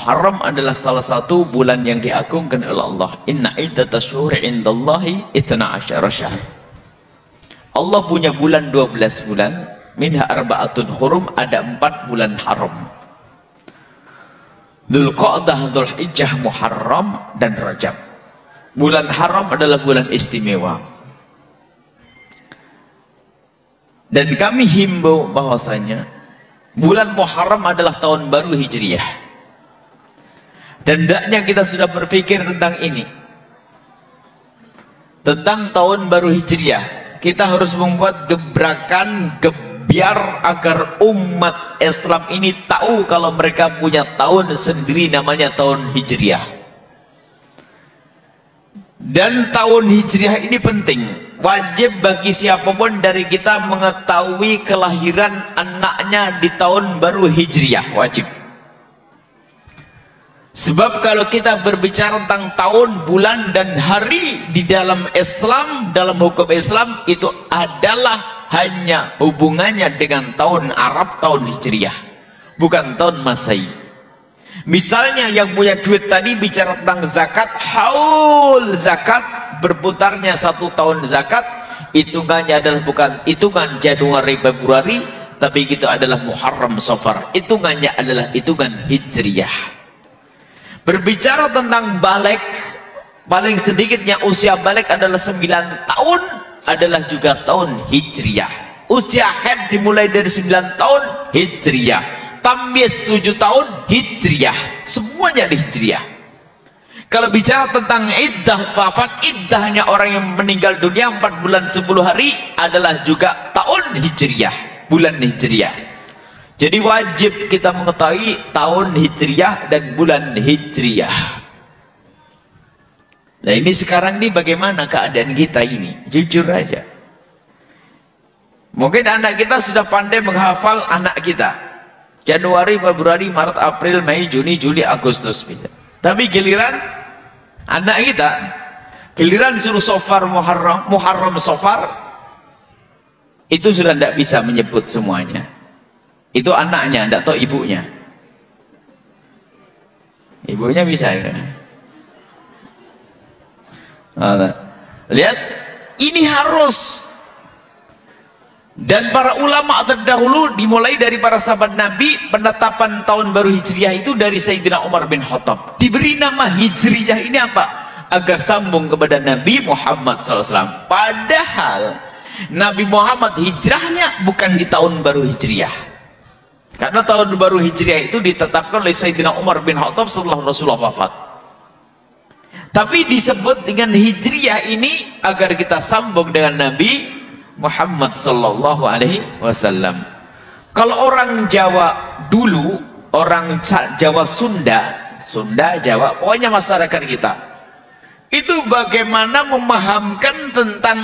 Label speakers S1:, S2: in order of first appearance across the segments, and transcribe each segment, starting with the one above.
S1: Muharram adalah salah satu bulan yang diagungkan oleh Allah. Inna iddatash syuhuri indallahi 12 syahr. Allah punya bulan 12 bulan, minha arba'atun hurum, ada 4 bulan haram. Dzulqa'dah, Dzulhijjah, Muharram dan Rajab. Bulan haram adalah bulan istimewa. Dan kami himbau bahwasanya bulan Muharram adalah tahun baru Hijriyah. Dan hendaknya kita sudah berpikir tentang ini, tentang tahun baru Hijriah. Kita harus membuat gebrakan gebiar agar umat Islam ini tahu kalau mereka punya tahun sendiri namanya tahun Hijriah. Dan tahun Hijriah ini penting, wajib bagi siapapun dari kita mengetahui kelahiran anaknya di tahun baru Hijriah, wajib. Sebab kalau kita berbicara tentang tahun, bulan dan hari di dalam Islam, dalam hukum Islam, itu adalah hanya hubungannya dengan tahun Arab, tahun Hijriah, bukan tahun Masehi. Misalnya yang punya duit tadi bicara tentang zakat, haul zakat, berputarnya 1 tahun zakat, hitungannya adalah bukan hitungan Januari Februari, tapi itu adalah Muharram Safar, hitungannya adalah hitungan Hijriah. Berbicara tentang balik, paling sedikitnya usia balik adalah 9 tahun, adalah juga tahun Hijriah. Usia haid dimulai dari 9 tahun, Hijriah. Tamyiz 7 tahun, Hijriah. Semuanya di Hijriah. Kalau bicara tentang iddah wafat, iddahnya orang yang meninggal dunia 4 bulan 10 hari adalah juga tahun Hijriah, bulan Hijriah. Jadi wajib kita mengetahui tahun Hijriah dan bulan Hijriah. Nah ini sekarang nih bagaimana keadaan kita ini? Jujur aja. Mungkin anak kita sudah pandai menghafal anak kita. Januari, Februari, Maret, April, Mei, Juni, Juli, Agustus bisa. Tapi giliran anak kita, giliran disuruh Safar, Muharram Safar, itu sudah tidak bisa menyebut semuanya. Itu anaknya, tidak tahu ibunya. Ibunya bisa ya. Lihat, ini harus. Dan para ulama terdahulu dimulai dari para sahabat Nabi, penetapan tahun baru Hijriah itu dari Sayyidina Umar bin Khattab. Diberi nama Hijriah ini apa? Agar sambung kepada Nabi Muhammad SAW. Padahal Nabi Muhammad hijrahnya bukan di tahun baru Hijriah. Karena tahun baru Hijriah itu ditetapkan oleh Sayyidina Umar bin Khattab setelah Rasulullah wafat. Tapi disebut dengan Hijriah ini agar kita sambung dengan Nabi Muhammad sallallahu alaihi wasallam. Kalau orang Jawa dulu, orang Jawa Sunda Jawa, pokoknya masyarakat kita itu bagaimana memahamkan tentang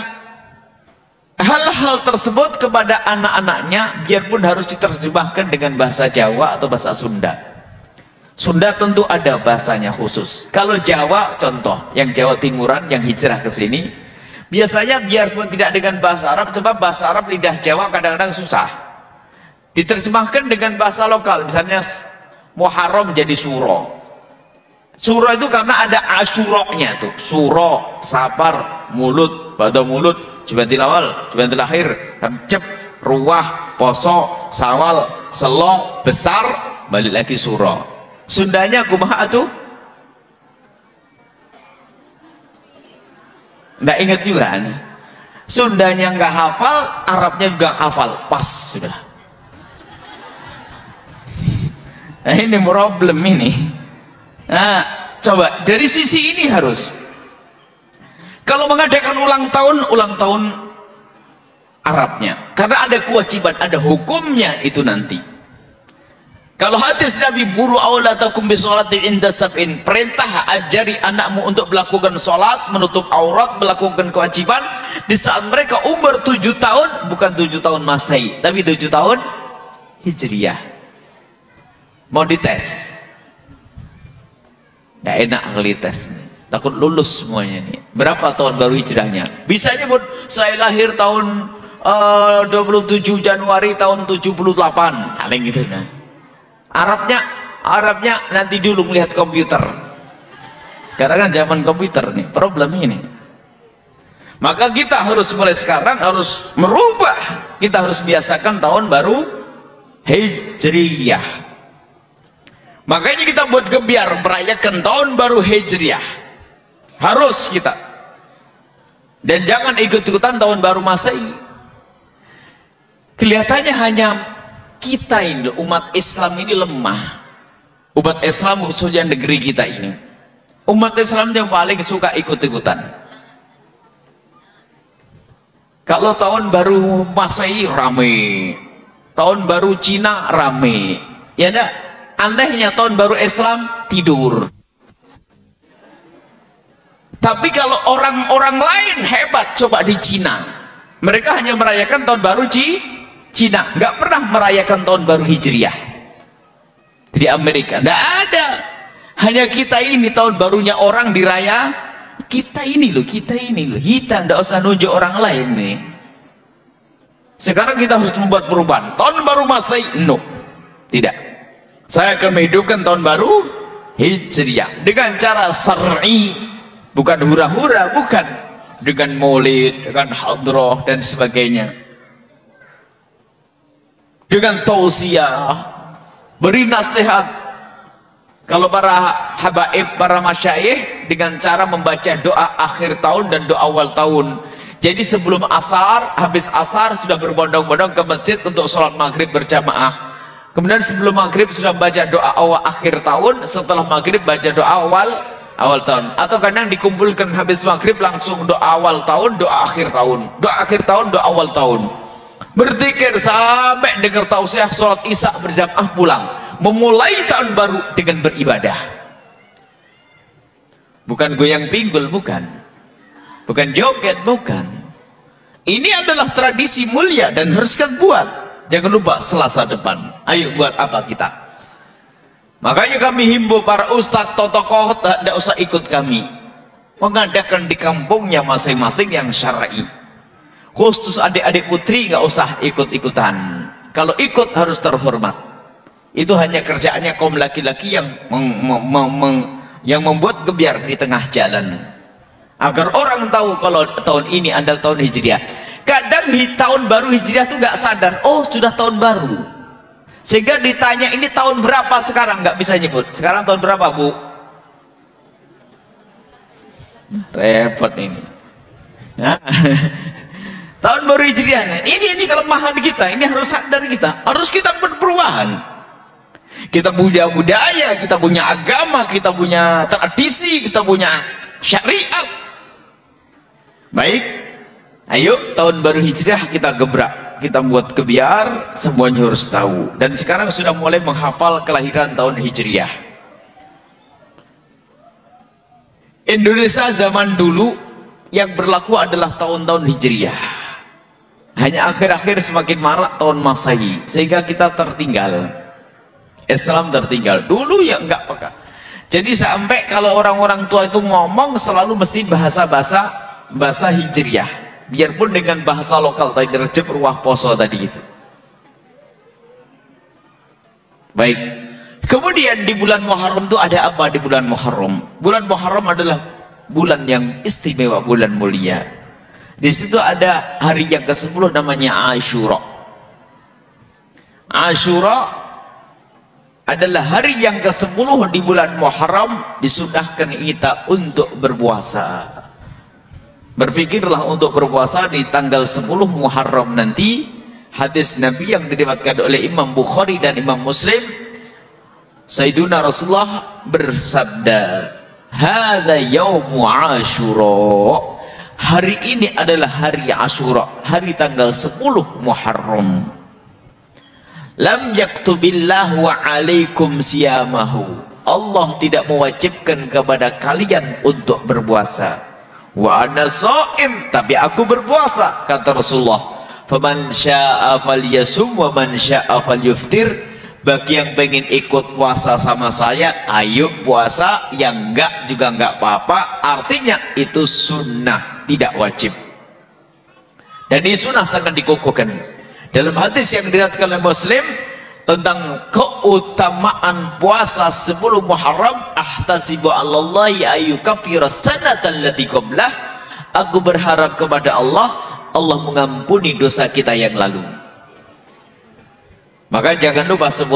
S1: hal-hal tersebut kepada anak-anaknya, biarpun harus diterjemahkan dengan bahasa Jawa atau bahasa Sunda. Sunda tentu ada bahasanya khusus. Kalau Jawa, contoh yang Jawa Timuran yang hijrah ke sini, biasanya biarpun tidak dengan bahasa Arab, sebab bahasa Arab lidah Jawa kadang-kadang susah. Diterjemahkan dengan bahasa lokal, misalnya Muharram jadi Suro. Suro itu karena ada Asyuroknya tuh, Suro, Safar, Mulut, pada Mulut, Jumatil Awal, Jumatil Akhir, Rejab, Ruwah, Poso, Sawal, Selong, Besar, balik lagi Suro. Sundanya kumaha tuh? Nggak ingat juga nih. Sundanya nggak hafal, Arabnya juga hafal, pas sudah. Nah ini problem ini. Nah coba dari sisi ini harus. Kalau mengadakan ulang tahun Arabnya, karena ada kewajiban, ada hukumnya itu nanti. Kalau hadis Nabi buru aulatakum bisolatin inda sab'in, perintah ajari anakmu untuk melakukan sholat, menutup aurat, melakukan kewajiban di saat mereka umur 7 tahun, bukan 7 tahun Masehi, tapi 7 tahun Hijriah. Mau dites? Nggak enak kali tes nih. Takut lulus semuanya nih. Berapa tahun baru hijrahnya? Bisa nyebut saya lahir tahun 27 Januari tahun 78, paling gitu kan. Arabnya Arabnya nanti dulu melihat komputer, karena kan zaman komputer nih problem ini. Maka kita harus mulai sekarang harus merubah, kita harus biasakan tahun baru Hijriyah. Makanya kita buat gebiar merayakan tahun baru Hijriyah, harus kita. Dan jangan ikut-ikutan tahun baru Masehi. Kelihatannya hanya kita ini, umat Islam ini lemah. Umat Islam khususnya negeri kita ini, umat Islam yang paling suka ikut-ikutan. Kalau tahun baru Masehi rame, tahun baru Cina rame, ya enggak? Anehnya tahun baru Islam tidur. Tapi kalau orang-orang lain hebat, coba di Cina, mereka hanya merayakan tahun baru Cina, nggak pernah merayakan tahun baru Hijriyah. Di Amerika nggak ada, hanya kita ini tahun barunya orang diraya, kita ini loh, kita nggak usah nunjuk orang lain nih. Sekarang kita harus membuat perubahan. Tahun baru Masehi, no, tidak. Saya akan menghidupkan tahun baru Hijriyah dengan cara syar'i, bukan hura-hura, bukan dengan maulid, dengan hadroh dan sebagainya, dengan tausiah, beri nasihat. Kalau para habaib, para masyayikh dengan cara membaca doa akhir tahun dan doa awal tahun. Jadi sebelum asar, habis asar sudah berbondong-bondong ke masjid untuk sholat maghrib berjamaah. Kemudian sebelum maghrib sudah baca doa awal akhir tahun, setelah maghrib baca doa awal tahun. Atau kadang dikumpulkan habis maghrib langsung doa awal tahun, doa akhir tahun, doa akhir tahun, doa awal tahun. Berzikir sampai dengar tausiah, sholat isya berjamaah pulang. Memulai tahun baru dengan beribadah. Bukan goyang pinggul, bukan joget, bukan. Ini adalah tradisi mulia dan harus kita buat. Jangan lupa Selasa depan, ayo buat apa kita. Makanya kami himbau para ustadz, tokoh, tidak usah ikut kami, mengadakan di kampungnya masing-masing yang syar'i. Khusus adik-adik putri nggak usah ikut-ikutan. Kalau ikut harus terhormat. Itu hanya kerjaannya kaum laki-laki yang membuat gebiar di tengah jalan, agar orang tahu kalau tahun ini adalah tahun Hijriah. Kadang di tahun baru Hijriah tuh nggak sadar, oh sudah tahun baru, sehingga ditanya ini tahun berapa sekarang, nggak bisa nyebut. Sekarang tahun berapa, Bu? Repot ini. Tahun baru Hijriah ini kelemahan kita, ini harus sadar, kita harus berperubahan. Kita punya budaya, kita punya agama, kita punya tradisi, kita punya syariat. Baik, ayo tahun baru Hijriah kita gebrak, kita buat kebiar, semuanya harus tahu. Dan sekarang sudah mulai menghafal kelahiran tahun Hijriah. Indonesia zaman dulu yang berlaku adalah tahun-tahun Hijriah. Hanya akhir-akhir semakin marak tahun Masehi, sehingga kita tertinggal. Islam tertinggal. Dulu ya enggak peka. Jadi sampai kalau orang-orang tua itu ngomong selalu mesti bahasa Hijriah, biarpun dengan bahasa lokal tadi, Rejab, Ruah, Poso tadi itu. Baik. Kemudian di bulan Muharram itu ada apa di bulan Muharram? Bulan Muharram adalah bulan yang istimewa, bulan mulia. Di situ ada hari yang ke-10 namanya Asyura. Asyura adalah hari yang ke-10 di bulan Muharram, disunahkan kita untuk berpuasa. Berpikirlah untuk berpuasa di tanggal 10 Muharram nanti. Hadis Nabi yang diriwayatkan oleh Imam Bukhari dan Imam Muslim, Sayyiduna Rasulullah bersabda, "Hadza yaumu Asyura." Hari ini adalah hari Asyura, hari tanggal 10 Muharram. Lam yaktubillahu alaikum siyamahu. Allah tidak mewajibkan kepada kalian untuk berpuasa. Wa ana shaim, tapi aku berpuasa, kata Rasulullah. Faman syaa'a falyasum wa man syaa'a falyuftir. Bagi yang pengen ikut puasa sama saya, ayo puasa, yang enggak juga enggak apa-apa. Artinya itu sunnah, tidak wajib. Dan ini sunnah sangat dikukuhkan. Dalam hadis yang diriwayatkan oleh Muslim tentang keutamaan puasa 10 Muharram, ahtasibu 'alallahi ayyukaffira sanata allati qablah, aku berharap kepada Allah, Allah mengampuni dosa kita yang lalu. Maka jangan lupa 10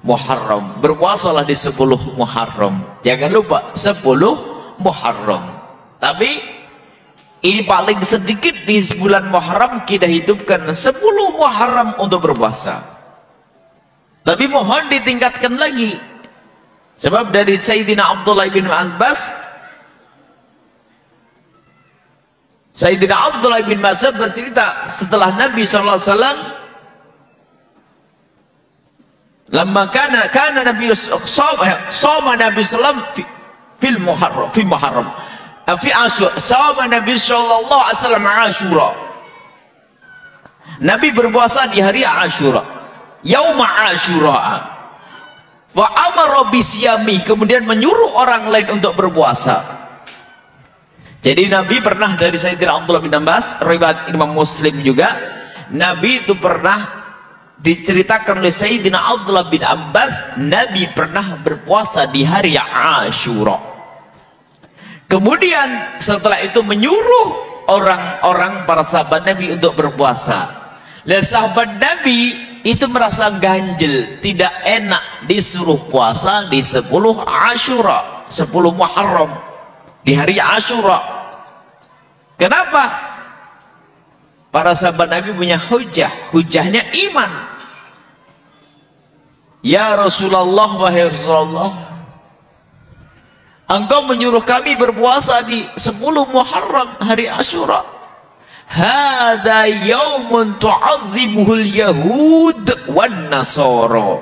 S1: Muharram, berpuasalah di 10 Muharram, jangan lupa 10 Muharram. Tapi ini paling sedikit di bulan Muharram kita hidupkan 10 Muharram untuk berpuasa. Tapi mohon ditingkatkan lagi, sebab dari Sayyidina Abdullah bin Abbas, Sayyidina Abdullah bin Mas'ud bercerita, setelah Nabi SAW, lama kana Nabi sama Nabi SAW fil Muharram, fi Muharram, fi Asyura, sama Nabi sallallahu alaihi wasallam Asyura. Nabi berpuasa di hari Asyura, yaum Asyura. Wa amara bisyami, kemudian menyuruh orang lain untuk berpuasa. Jadi Nabi pernah, dari Sayyidina Abdullah bin Abbas, riwayat Imam Muslim juga, Nabi itu pernah diceritakan oleh Sayyidina Abdullah bin Abbas, Nabi pernah berpuasa di hari Asyura. Kemudian setelah itu menyuruh orang-orang, para sahabat Nabi untuk berpuasa. Dan sahabat Nabi itu merasa ganjel, tidak enak disuruh puasa di 10 Asyura, 10 Muharram, di hari Asyura. Kenapa? Para sahabat Nabi punya hujah, hujahnya iman. Ya Rasulullah, wahai Rasulullah, engkau menyuruh kami berpuasa di 10 Muharram, hari Asyura. Hadza yaumun tu'azzimuhul yahud wan nasara.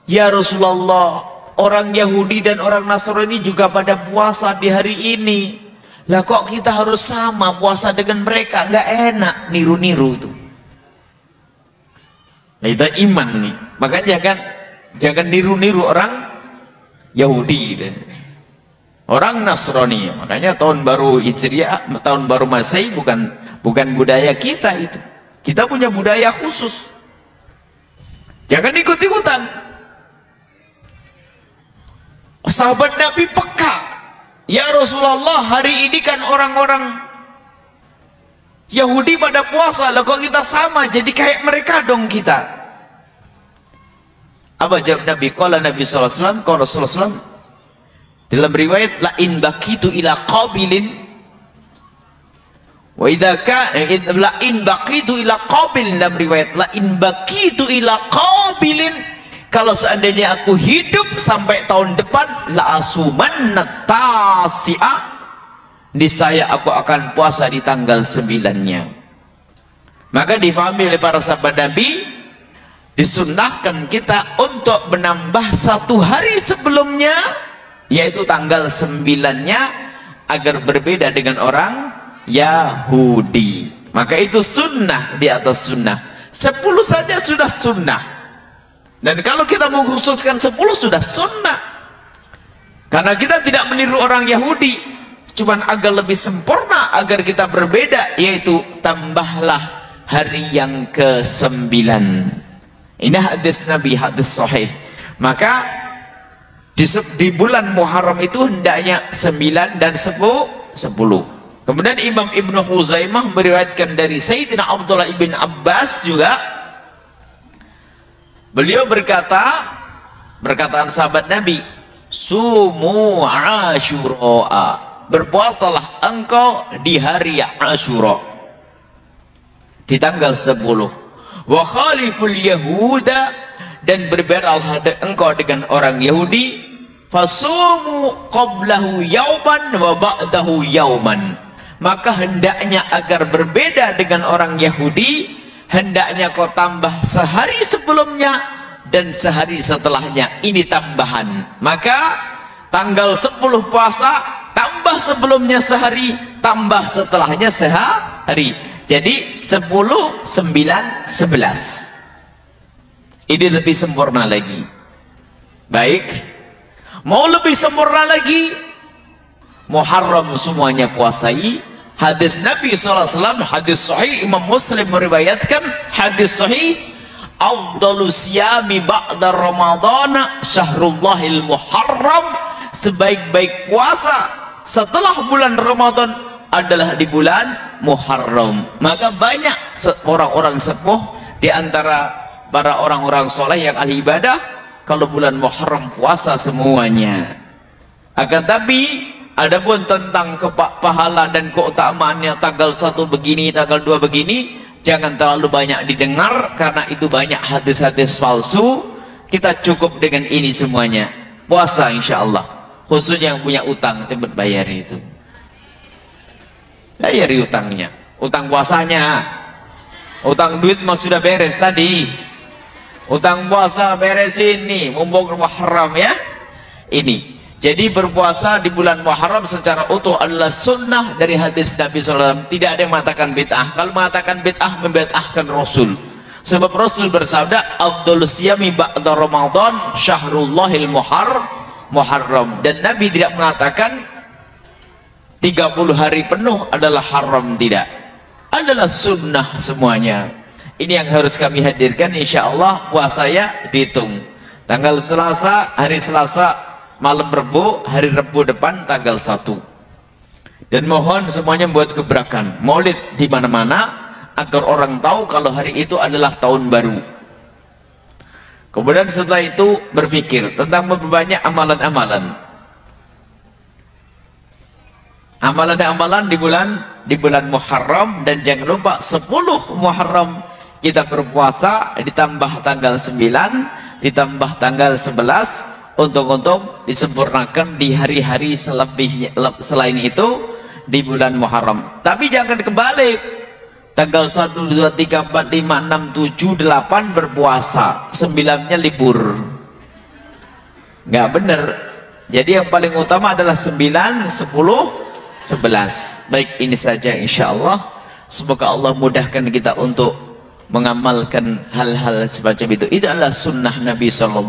S1: Ya Rasulullah, orang Yahudi dan orang Nasrani juga pada puasa di hari ini. Lah kok kita harus sama puasa dengan mereka? Nggak enak, niru-niru itu. Nah, itu iman nih. Makanya jangan niru-niru orang Yahudi dan orang Nasrani. Makanya tahun baru Hijriah, tahun baru Masehi bukan budaya kita itu. Kita punya budaya khusus. Jangan ikut-ikutan. Sahabat Nabi peka. Ya Rasulullah, hari ini kan orang-orang Yahudi pada puasa, lah kok kita sama, jadi kayak mereka dong kita. Apa jawab Nabi? Qala Nabi sallallahu alaihi wasallam, qala Rasulullah sallallahu alaihi wasallam, dalam riwayat, la in baqitu ila qabilin wa idza kana la in baqitu ila qabilin, dalam riwayat la in baqitu ila qabilin, kalau seandainya aku hidup sampai tahun depan, la asumanna tasi'a, niscaya aku akan puasa di tanggal 9-nya. Maka difahami oleh para sahabat Nabi, disunnahkan kita untuk menambah 1 hari sebelumnya, yaitu tanggal 9-nya, agar berbeda dengan orang Yahudi. Maka itu sunnah di atas sunnah. 10 saja sudah sunnah. Dan kalau kita mengkhususkan 10 sudah sunnah. Karena kita tidak meniru orang Yahudi, cuman agar lebih sempurna, agar kita berbeda, yaitu tambahlah hari yang ke-9. Ini hadis Nabi, hadis sahih. Maka di bulan Muharram itu hendaknya 9 dan 10. Kemudian Imam Ibnu Huzaimah meriwayatkan dari Sayyidina Abdullah ibn Abbas juga, beliau berkataan sahabat Nabi, sumu Asyura, berpuasalah engkau di hari Asyura, di tanggal 10. Wa khaliful yahuda, dan berbedaalah engkau dengan orang Yahudi, fasumu qablahu yauman wa ba'dahu yauman, maka hendaknya agar berbeda dengan orang Yahudi, hendaknya kau tambah sehari sebelumnya dan sehari setelahnya. Ini tambahan. Maka tanggal 10 puasa, tambah sebelumnya sehari, tambah setelahnya sehari. Jadi 10, 9, 11. Ini lebih sempurna lagi. Baik, mau lebih sempurna lagi, Muharram semuanya puasai. Hadis Nabi SAW, hadis sahih, Imam Muslim meriwayatkan hadis sahih, afdalu siyami ba'da Ramadan syahrullahil muharram, sebaik-baik puasa setelah bulan Ramadan adalah di bulan Muharram. Maka banyak orang-orang sepuh di antara para orang-orang soleh yang ahli ibadah kalau bulan Muharram puasa semuanya. Akan tapi adapun tentang pahala dan keutamaannya tanggal 1 begini, tanggal 2 begini, jangan terlalu banyak didengar karena itu banyak hadis-hadis palsu. Kita cukup dengan ini semuanya. Puasa insya Allah, khususnya yang punya utang cepat bayar itu. Bayari utangnya, utang puasanya. Utang duit mah sudah beres tadi. Utang puasa beresin nih, mumpung Muharram ya. Ini. Jadi berpuasa di bulan Muharram secara utuh adalah sunnah dari hadis Nabi SAW. Tidak ada yang mengatakan bid'ah. Kalau mengatakan bid'ah, membid'ahkan Rasul. Sebab Rasul bersabda, afdhalus siyami ba'da Ramadan syahrullahil muharram. Dan Nabi tidak mengatakan 30 hari penuh adalah haram, tidak. Adalah sunnah semuanya. Ini yang harus kami hadirkan. Insya Allah puasanya dihitung tanggal Selasa, hari Selasa malam Rebu, hari Rebu depan tanggal 1. Dan mohon semuanya buat gebrakan maulid di mana-mana agar orang tahu kalau hari itu adalah tahun baru. Kemudian setelah itu berpikir tentang memperbanyak amalan-amalan. Amalan-amalan di bulan Muharram, dan jangan lupa 10 Muharram kita berpuasa ditambah tanggal 9 ditambah tanggal 11 untuk disempurnakan di hari-hari selebihnya selain itu di bulan Muharram. Tapi jangan kebalik, tanggal 1, 2, 3, 4, 5, 6, 7, 8 berpuasa, 9-nya libur. Nggak bener. Jadi yang paling utama adalah 9, 10, 11. Baik, ini saja insya Allah. Semoga Allah mudahkan kita untuk mengamalkan hal-hal semacam itu. Itu adalah sunnah Nabi SAW.